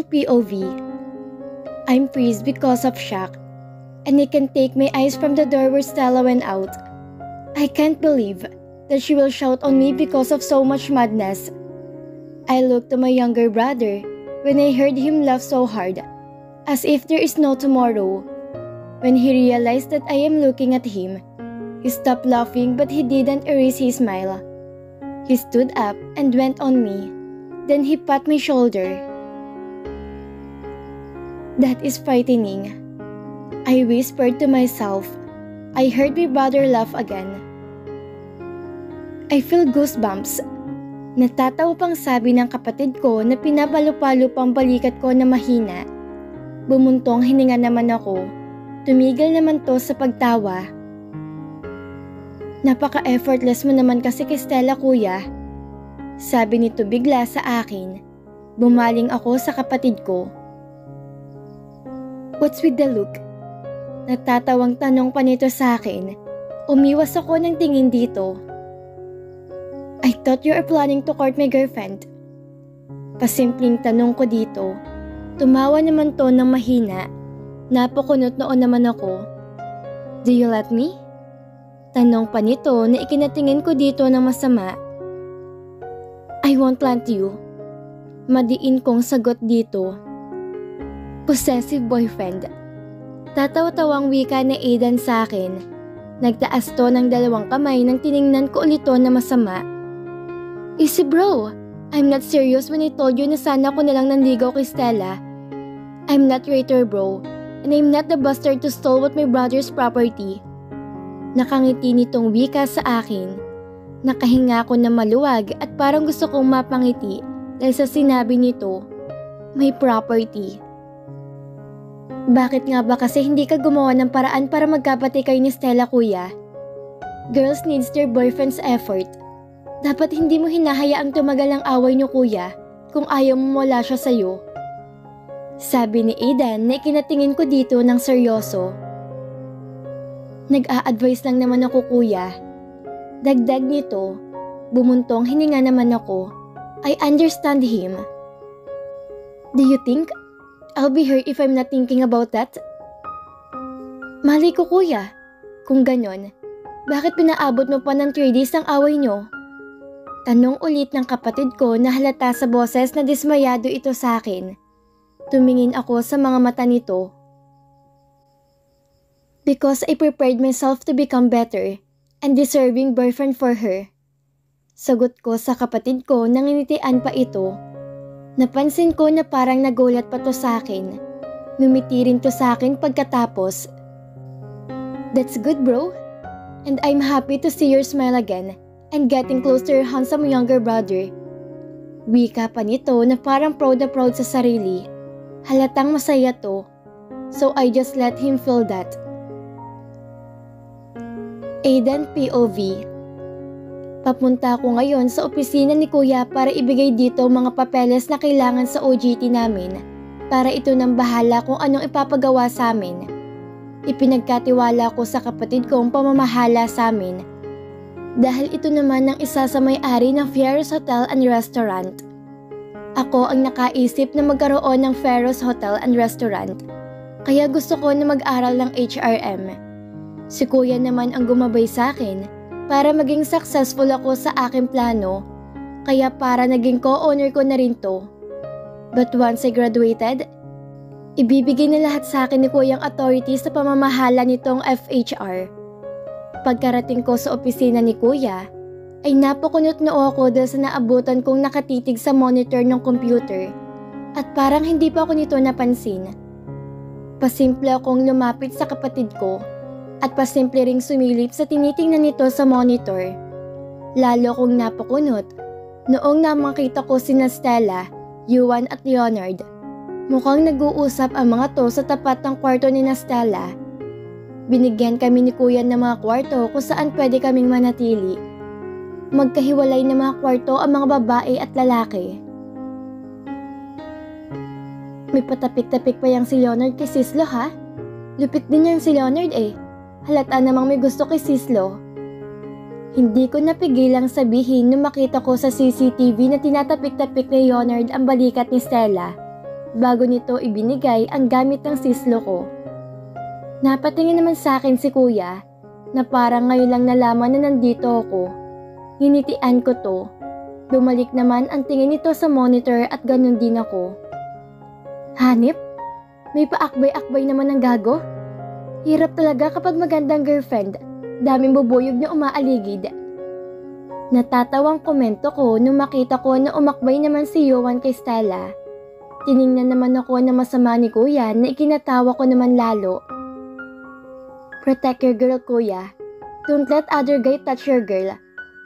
POV. I'm freeze because of shock, and I can take my eyes from the door where Stella went out. I can't believe that she will shout on me because of so much madness. I looked to my younger brother when I heard him laugh so hard, as if there is no tomorrow. When he realized that I am looking at him, he stopped laughing but he didn't erase his smile. He stood up and went on me. Then he pat my shoulder. That is frightening. I whispered to myself. I heard my brother laugh again. I feel goosebumps. Natatawa pang sabi ng kapatid ko na pinapalo-palo pang balikat ko na mahina. Bumuntong hininga naman ako. Tumigil naman to sa pagtawa. Napaka-effortless mo naman kasi kay Stella, kuya. Sabi nito bigla sa akin. Bumaling ako sa kapatid ko. What's with the look? Natatawang tanong pa nito sa akin. Umiwas ako ng tingin dito. I thought you are planning to court my girlfriend. Pasimpleng tanong ko dito. Tumawa naman to ng mahina. Napakunot noon naman ako. Do you let me? Tanong pa nito na ikinatingin ko dito ng masama. I won't let you. Madiin kong sagot dito. Possessive boyfriend. Tataw-tawang wika ni Aidan sa akin. Nagtaas to ng dalawang kamay nang tiningnan ko ulit to na masama. Easy bro, I'm not serious when I told you na sana ko nalang nanligaw kay Stella. I'm not traitor bro, and I'm not the bastard to steal what my brother's property. Nakangiti nitong wika sa akin. Nakahinga ako na maluwag at parang gusto kong mapangiti dahil sa sinabi nito, may property. Bakit nga ba kasi hindi ka gumawa ng paraan para magkapati kayo ni Stella, kuya? Girls needs their boyfriend's effort. Dapat hindi mo hinahayaang tumagal ang away niyo, kuya, kung ayaw mo wala siya sa'yo. Sabi ni Aidan na ikinatingin ko dito ng seryoso. Nag-a-advise lang naman ako, kuya. Dagdag nito, bumuntong hininga naman ako. I understand him. Do you think I'll be hurt if I'm not thinking about that? Mali ko, kuya. Kung ganon, bakit pinaabot mo pa ng 3 days ang away nyo? Tanong ulit ng kapatid ko na halata sa boses na dismayado ito sa akin. Tumingin ako sa mga mata nito. Because I prepared myself to become better and deserving boyfriend for her. Sagot ko sa kapatid ko nang initian pa ito. Napansin ko na parang nagulat pa to sa akin. Numiti rin to sa akin pagkatapos. That's good bro. And I'm happy to see your smile again and getting close to your handsome younger brother. Wika pa nito na parang proud na proud sa sarili. Halatang masaya to. So I just let him feel that. Aidan POV. Papunta ako ngayon sa opisina ni kuya para ibigay dito mga papeles na kailangan sa OJT namin para ito nang bahala kung anong ipapagawa sa amin. Ipinagkatiwala ko sa kapatid ko ang pamamahala sa amin dahil ito naman ang isa sa may-ari ng Fieros Hotel and Restaurant. Ako ang nakaisip na magkaroon ng Fieros Hotel and Restaurant kaya gusto ko na mag-aral ng HRM. Si kuya naman ang gumabay sa akin para maging successful ako sa aking plano, kaya para naging co-owner ko na rin to. But once I graduated, ibibigay na lahat sa akin ni kuyang authority sa pamamahala nitong FHR. Pagkarating ko sa opisina ni kuya, ay napakunot noo ako dahil sa naabutan kong nakatitig sa monitor ng computer at parang hindi pa ako nito napansin. Pasimple akong lumapit sa kapatid ko at pasimple ring sumilip sa tinitingnan nito sa monitor. Lalo kong napakunot noong namakita ko sina Stella, Yuan at Leonard. Mukhang nag-uusap ang mga to sa tapat ng kwarto ni Stella. Binigyan kami ni kuya ng mga kwarto kung saan pwede kaming manatili. Magkahiwalay na mga kwarto ang mga babae at lalaki. May patapik-tapik pa yang si Leonard kay Sislo, ha? Lupit din yang si Leonard eh. Halata namang may gusto kay Sislo. Hindi ko napigilang sabihin nung makita ko sa CCTV na tinatapik-tapik ni Leonard ang balikat ni Stella. bago nito ibinigay ang gamit ng sislo ko. Napatingin naman sa akin si kuya na parang ngayon lang nalaman na nandito ako. Nginitian ko to. Bumalik naman ang tingin nito sa monitor at ganun din ako. Hanip? May paakbay-akbay naman ng gago? Hirap talaga kapag magandang girlfriend. Daming bubuyog na umaaligid. Natatawang komento ko nung makita ko na umakbay naman si Yowan kay Stella. Tiningnan naman ako na masama ni kuya na ikinatawa ko naman lalo. Protect your girl, kuya. Don't let other guy touch your girl.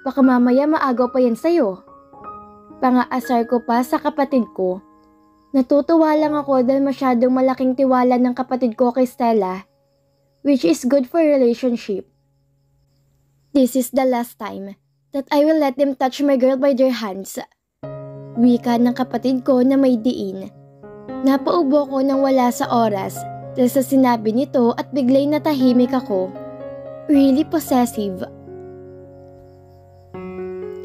Baka mamaya maagaw pa yan sa'yo. Pangaasar ko pa sa kapatid ko. Natutuwa lang ako dahil masyadong malaking tiwala ng kapatid ko kay Stella, which is good for relationship. This is the last time that I will let them touch my girl by their hands. Wika ng kapatid ko na may diin. Napaubo ko nang wala sa oras dahil sa sinabi nito at biglay natahimik ako. Really possessive.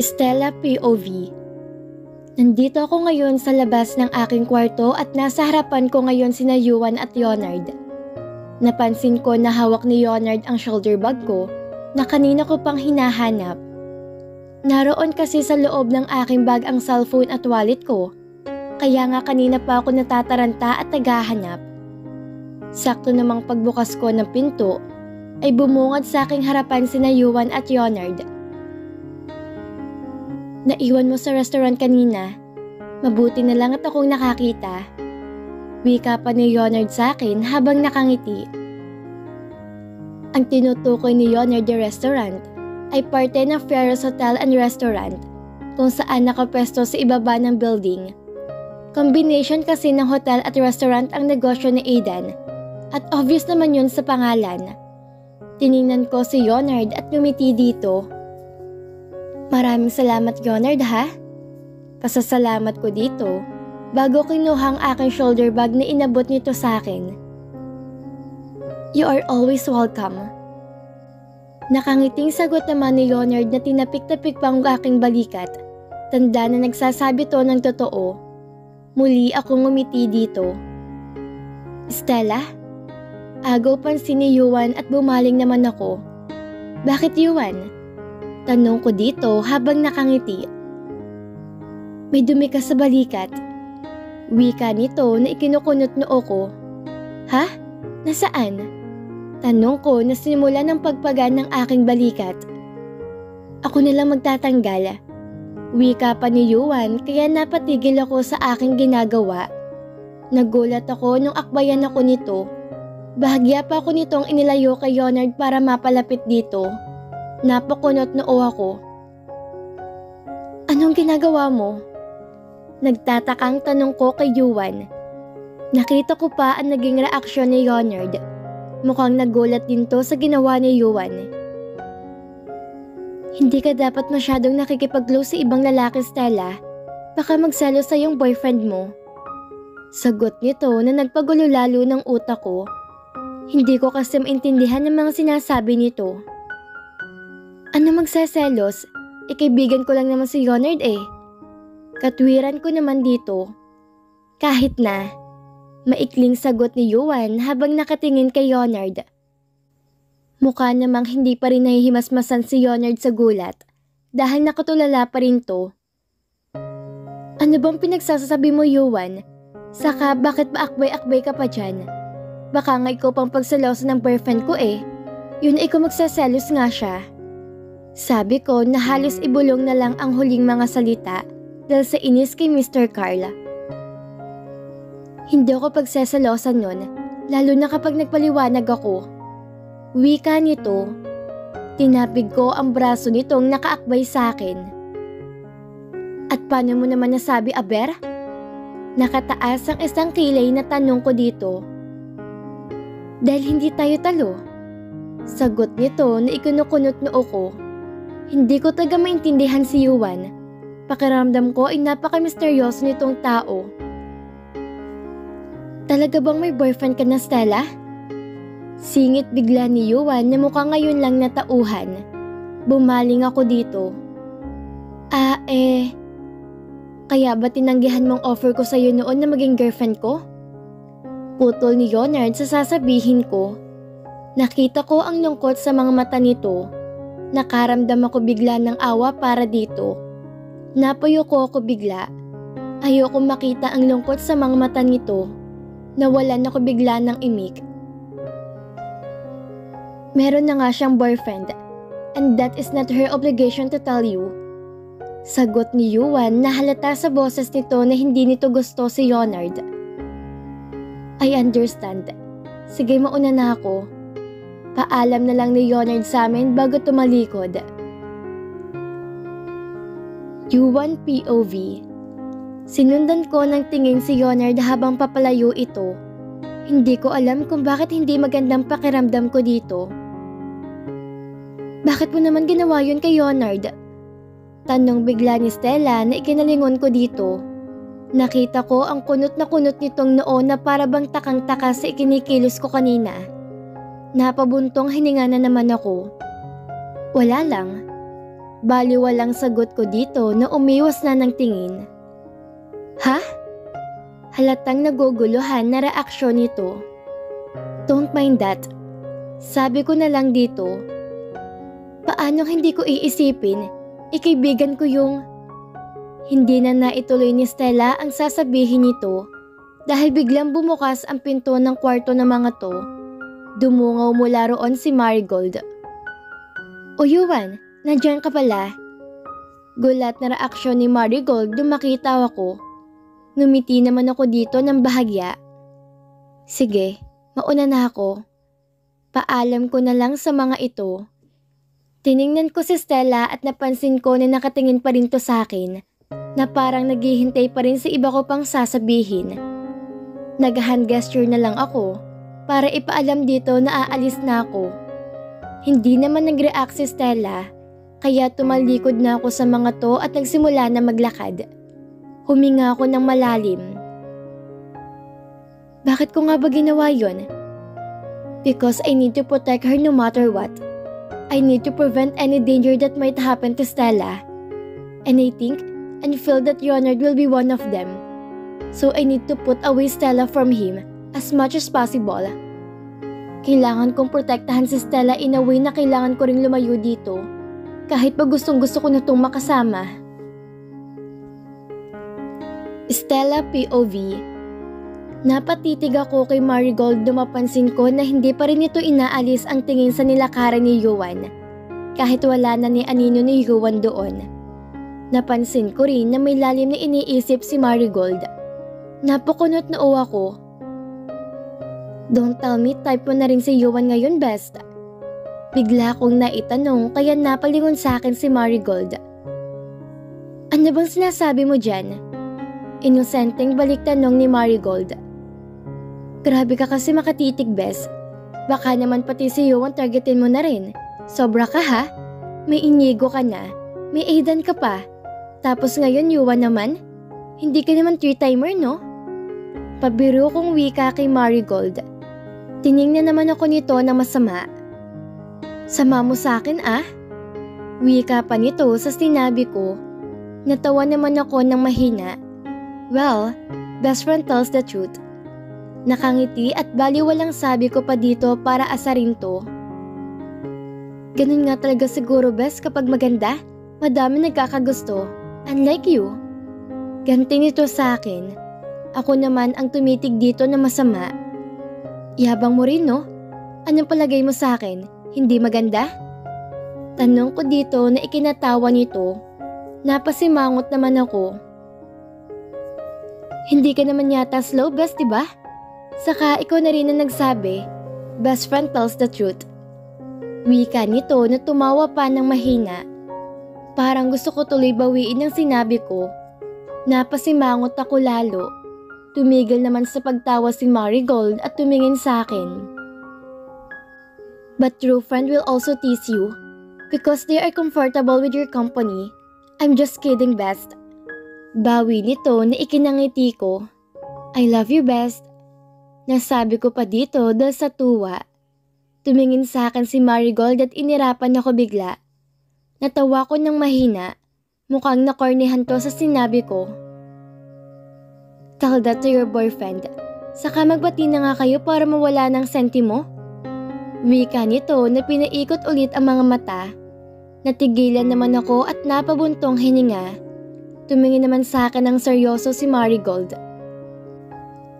Stella POV. Nandito ako ngayon sa labas ng aking kwarto at nasa harapan ko ngayon sina Yuan at Leonard. Napansin ko na hawak ni Leonard ang shoulder bag ko na kanina ko pang hinahanap. Naroon kasi sa loob ng aking bag ang cellphone at wallet ko, kaya nga kanina pa ako natataranta at naghahanap. Sakto namang pagbukas ko ng pinto, ay bumungad sa aking harapan sina Yuan at Leonard. Naiwan mo sa restaurant kanina. Mabuti na lang at akong nakakita. Wika pa ni Leonard sa akin habang nakangiti. Ang tinutukoy ni Leonard the restaurant ay parte ng Ferros Hotel and Restaurant kung saan nakapwesto sa ibaba ng building. Combination kasi ng hotel at restaurant ang negosyo ni Aidan at obvious naman yun sa pangalan. Tiningnan ko si Leonard at ngumiti dito. Maraming salamat Leonard ha. Pasasalamat ko dito bago kinuha ang aking shoulder bag na inabot nito sa akin. You are always welcome. Nakangiting sagot naman ni Leonard na tinapik-tapik pa ang aking balikat. Tanda na nagsasabi to ng totoo. Muli akong ngumiti dito. Stella? Agaw pansin ni Yuan at bumaling naman ako. Bakit Yuan? Tanong ko dito habang nakangiti. May dumi ka sa balikat. Wika nito na ikinukunot noo ko. Ha? Nasaan? Tanong ko na sinimula ng pagpagan ng aking balikat. Ako na lang magtatanggal. Wika pa ni Yuan kaya napatigil ako sa aking ginagawa. Nagulat ako nung akbayan ako nito. Bahagya pa ako nitong inilayo kay Leonard para mapalapit dito. Napakunot noo ako. Anong ginagawa mo? Nagtatakang tanong ko kay Yuan. Nakita ko pa ang naging reaksyon ni Leonard. Mukhang nagulat din to sa ginawa ni Yuan. Hindi ka dapat masyadong nakikipag-close sa ibang lalaki, Stella. Baka magselo sa iyong boyfriend mo. Sagot nito na nagpagulo lalo ng utak ko. Hindi ko kasi maintindihan ng mga sinasabi nito. Ano magseselos? Ikaibigan ko lang naman si Leonard eh. Katwiran ko naman dito. Kahit na, maikling sagot ni Yuan habang nakatingin kay Leonard. Mukha namang hindi pa rin nahihimasmasan si Leonard sa gulat dahil nakatulala pa rin to. Ano bang pinagsasabi mo Yuan? Saka bakit ba akbay-akbay ka pa dyan? Baka nga ikaw pang pagsalosan ng boyfriend ko eh. Yun ay kung magsaselos nga siya. Sabi ko na halos ibulong na lang ang huling mga salita dahil sa inis kay Mr. Carl. Hindi ako pagsasalosan nun, lalo na kapag nagpaliwanag ako. Wika nito, tinapig ko ang braso nitong nakaakbay sa akin. At paano mo naman nasabi, Aber? Nakataas ang isang kilay na tanong ko dito. Dahil hindi tayo talo. Sagot nito na ikinukunot noo ko. Hindi ko taga maintindihan si Yuan. Pakiramdam ko ay napaka-misteryoso nitong tao. Talaga bang may boyfriend ka na, Stella? Singit bigla ni Yuan na mukha ngayon lang natauhan. Bumaling ako dito. Kaya ba tinanggihan mong offer ko sa'yo noon na maging girlfriend ko? Putol ni Leonard sa sasabihin ko. Nakita ko ang lungkot sa mga mata nito. Nakaramdam ako bigla ng awa para dito. Napayuko ako bigla. Ayoko makita ang lungkot sa mga mata nito. Nawalan ako bigla ng imik. Meron na nga siyang boyfriend, and that is not her obligation to tell you. Sagot ni Yuan na halata sa boses nito na hindi nito gusto si Leonard. I understand. Sige, mauna na ako. Paalam na lang ni Leonard sa amin bago tumalikod. Yuan POV. Sinundan ko ng tingin si Leonard habang papalayo ito. Hindi ko alam kung bakit hindi magandang pakiramdam ko dito. Bakit mo naman ginawa yun kay Leonard? Tanong bigla ni Stella na ikinalingon ko dito. Nakita ko ang kunot na kunot nitong noo na para bang takang-taka sa ikinikilos ko kanina. Napabuntong hininga na naman ako. Wala lang. Baliwalang sagot ko dito na umiwas na ng tingin. Ha? Halatang naguguluhan na reaksyon nito. Don't mind that. Sabi ko na lang dito. Paano hindi ko iisipin? Ikaibigan ko yung... Hindi na naituloy ni Stella ang sasabihin nito dahil biglang bumukas ang pinto ng kwarto ng mga to. Dumungaw mula roon si Marigold. O Yuan, nandiyan ka pala. Gulat na reaksyon ni Marigold nung makita ako. Ngumiti naman ako dito ng bahagya. Sige, mauna na ako. Paalam ko na lang sa mga ito. Tiningnan ko si Stella at napansin ko na nakatingin pa rin to sa akin, na parang naghihintay pa rin sa iba ko pang sasabihin. Nag-hand gesture na lang ako para ipaalam dito na aalis na ako. Hindi naman nag-react si Stella, kaya tumalikod na ako sa mga to at nagsimula na maglakad. Huminga ako ng malalim. Bakit ko nga ba ginawa yun? Because I need to protect her no matter what. I need to prevent any danger that might happen to Stella. And I think and feel that Leonard will be one of them. So I need to put away Stella from him as much as possible. Kailangan kong protektahan si Stella in a way na kailangan ko ring lumayo dito. Kahit pa gustong gusto ko na itong makasama. Stella POV. Napatitig ako kay Marigold nung mapansin ko na hindi pa rin ito inaalis ang tingin sa nilakaran ni Yuan. Kahit wala na ni anino ni Yuan doon. Napansin ko rin na may lalim na iniisip si Marigold. Napakunot na uwa ko. Don't tell me type mo na rin si Yuan ngayon, best. Bigla kong naitanong kaya napalingon sa akin si Marigold. Ano bang sinasabi mo dyan? Inosenteng balik tanong ni Marigold. Grabe ka kasi makatitig, bes. Baka naman pati si Yuan targetin mo na rin. Sobra ka ha? May Inigo ka na. May Aidan ka pa. Tapos ngayon Yuan naman? Hindi ka naman three-timer, no? Pabiro kong wika kay Marigold. Tiningnan naman ako nito na masama. Sama mo sa akin ah? Wika pa nito sa sinabi ko. Natawa naman ako ng mahina. Well, best friend tells the truth. Nakangiti at baliwalang sabi ko pa dito para asarin to. Ganun nga talaga siguro best kapag maganda. Madami nagkakagusto. Unlike you. Ganti nito sa akin. Ako naman ang tumitig dito na masama. Yabang mo rin, no? Anong palagay mo sa akin? Hindi maganda? Tanong ko dito na ikinatawa nito. Napasimangot naman ako. Hindi ka naman yata slow, best, diba? Saka ikaw na rin ang nagsabi, best friend tells the truth. Wika nito na tumawa pa ng mahina. Parang gusto ko tuloy bawiin ang sinabi ko. Napasimangot ako lalo. Tumigil naman sa pagtawa si Marigold at tumingin sa akin. But true friend will also tease you because they are comfortable with your company. I'm just kidding, best. Bawi nito na ikinangiti ko. I love you, best. Nasabi ko pa dito dahil sa tuwa. Tumingin sa akin si Marigold at inirapan ako bigla. Natawa ko ng mahina. Mukhang nakornihan to sa sinabi ko. Tell that to your boyfriend. Saka magbati na nga kayo para mawala ng senti mo. Wika nito na pinaikot ulit ang mga mata. Natigilan naman ako at napabuntong hininga. Tumingin naman sa akin ng seryoso si Marigold.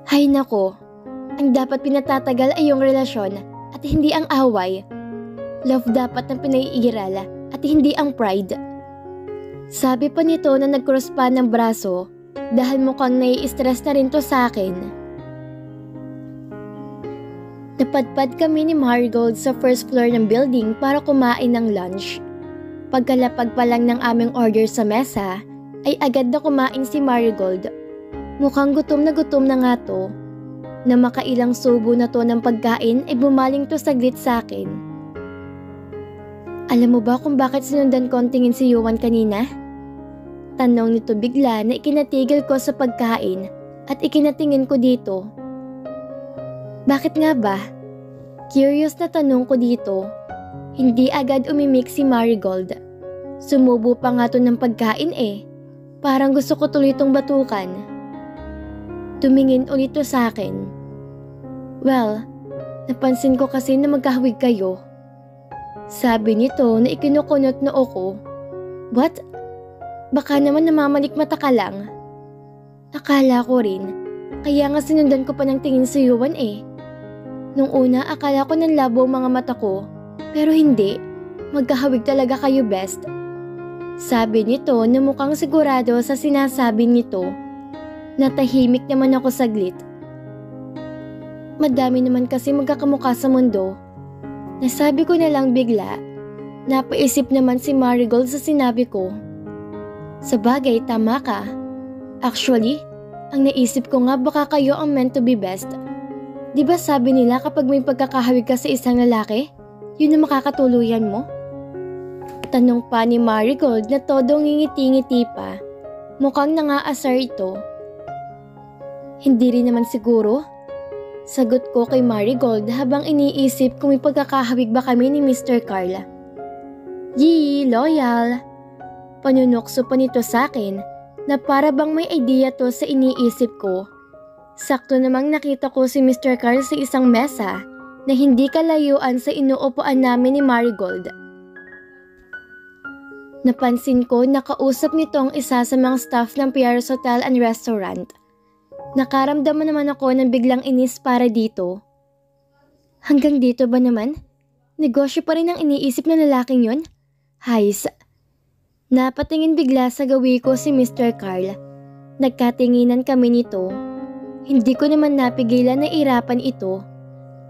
Hay nako, ang dapat pinatatagal ay yung relasyon at hindi ang away. Love dapat ang pinaiiral at hindi ang pride. Sabi pa nito na nag-cross pa ng braso dahil mukhang nai-stress na rin to sa akin. Napadpad kami ni Marigold sa first floor ng building para kumain ng lunch. Pagkalapag pa lang ng aming order sa mesa, ay agad na kumain si Marigold. Mukhang gutom na nga to. Na makailang subo na to ng pagkain ay bumaling to saglit sa akin. Alam mo ba kung bakit sinundan ko ang tingin si Yuan kanina? Tanong nito bigla na ikinatigil ko sa pagkain at ikinatingin ko dito. Bakit nga ba? Curious na tanong ko dito. Hindi agad umimik si Marigold. Sumubo pa nga to ng pagkain eh. Parang gusto ko tuloy itong batukan. Tumingin ulit to sa akin. Well, napansin ko kasi na magkahawig kayo. Sabi nito na ikinukunot noo ko. What? Baka naman namamalikmata ka lang. Akala ko rin. Kaya nga sinundan ko pa ng tingin sa Yuan eh. Nung una akala ko nanlabo ang mga mata ko. Pero hindi. Magkahawig talaga kayo best. Sabi nito na mukhang sigurado sa sinasabi nito. Natahimik naman ako saglit. Madami naman kasi magkakamukha sa mundo. Nasabi ko na lang bigla. Napaisip naman si Marigold sa sinabi ko. Sabagay, tama ka. Actually, ang naisip ko nga baka kayo ang meant to be best. Di ba sabi nila kapag may pagkakahawig ka sa isang lalaki, yun ang makakatuluyan mo? Tanong pa ni Marigold na todong ngingiti-ngiti pa. Mukhang nangaasar ito. Hindi rin naman siguro. Sagot ko kay Marigold habang iniisip kung may pagkakahawig ba kami ni Mr. Carla. Yee, loyal. Panunokso pa nito sa akin na para bang may idea to sa iniisip ko. Sakto namang nakita ko si Mr. Carl sa isang mesa na hindi kalayuan sa inuupuan namin ni Marigold. Napansin ko nakausap nito ang isa sa mga staff ng Pierre's Hotel and Restaurant. Nakaramdaman naman ako ng biglang inis para dito. Hanggang dito ba naman? Negosyo pa rin ang iniisip ng lalaking yun? Hays. Napatingin bigla sa gawi ko si Mr. Carl. Nagkatinginan kami nito. Hindi ko naman napigilan na irapan ito.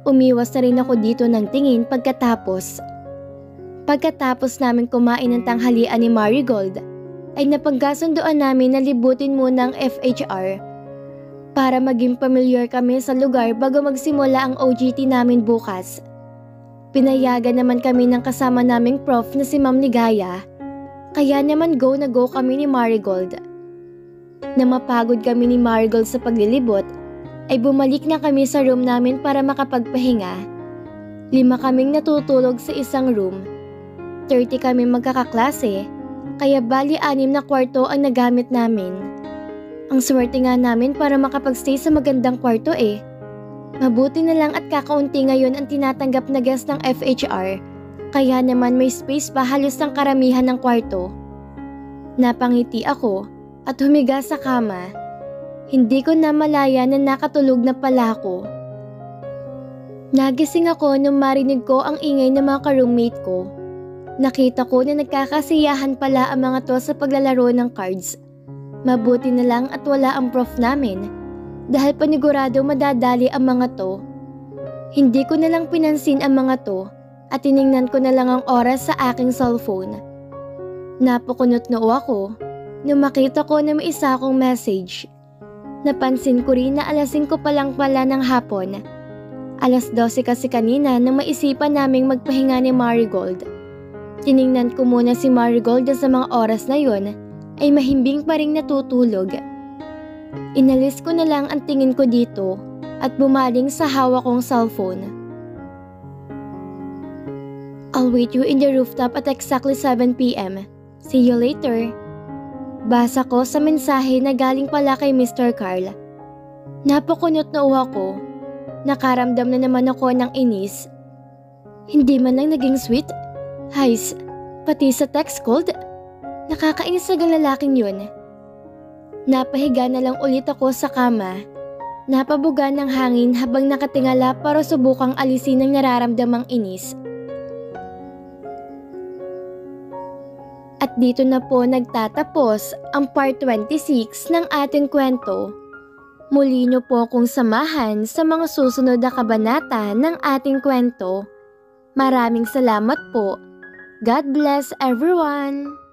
Umiwas na rin ako dito ng tingin pagkatapos. Pagkatapos namin kumain ng tanghalian ni Marigold, ay napagkasunduan namin na libutin muna ang FHR para maging familiar kami sa lugar bago magsimula ang OJT namin bukas. Pinayagan naman kami ng kasama naming prof na si Ma'am Ligaya, kaya naman go na go kami ni Marigold. Na mapagod kami ni Marigold sa paglilibot, ay bumalik na kami sa room namin para makapagpahinga. 5 kaming natutulog sa isang room. 30 kami magkakaklase, kaya bali 6 na kwarto ang nagamit namin. Ang swerte nga namin para makapagstay sa magandang kwarto eh. Mabuti na lang at kakaunti ngayon ang tinatanggap na guest ng FHR, kaya naman may space pa halos ng karamihan ng kwarto. Napangiti ako at humiga sa kama. Hindi ko namalaya na nakatulog na pala ako. Nagising ako nung marinig ko ang ingay ng mga ka-roommate ko. Nakita ko na nagkakasiyahan pala ang mga to sa paglalaro ng cards. Mabuti na lang at wala ang prof namin dahil panigurado madadali ang mga to. Hindi ko na lang pinansin ang mga to at tiningnan ko na lang ang oras sa aking cellphone. Napakunot noo ako nung makita ko na may isa akong message. Napansin ko rin na 5:00 pa lang pala ng hapon. 12:00 kasi kanina nang maisipan naming magpahinga ni Marigold. Tiningnan ko muna si Marigold sa mga oras na yon ay mahimbing pa ring natutulog. Inalis ko na lang ang tingin ko dito at bumaling sa hawak kong cellphone. I'll wait you in the rooftop at exactly 7 p.m. See you later. Basa ko sa mensahe na galing pala kay Mr. Carl Napakunot na uwa ko. Nakaramdam na naman ako ng inis. Hindi man lang naging sweet. Hays, pati sa text cold. Nakakainis sa lalaking yun. Napahiga na lang ulit ako sa kama. Napabuga ng hangin habang nakatingala para subukang alisin ang nararamdamang inis. At dito na po nagtatapos ang part 26 ng ating kwento. Muli niyo po akong samahan sa mga susunod na kabanata ng ating kwento. Maraming salamat po. God bless everyone!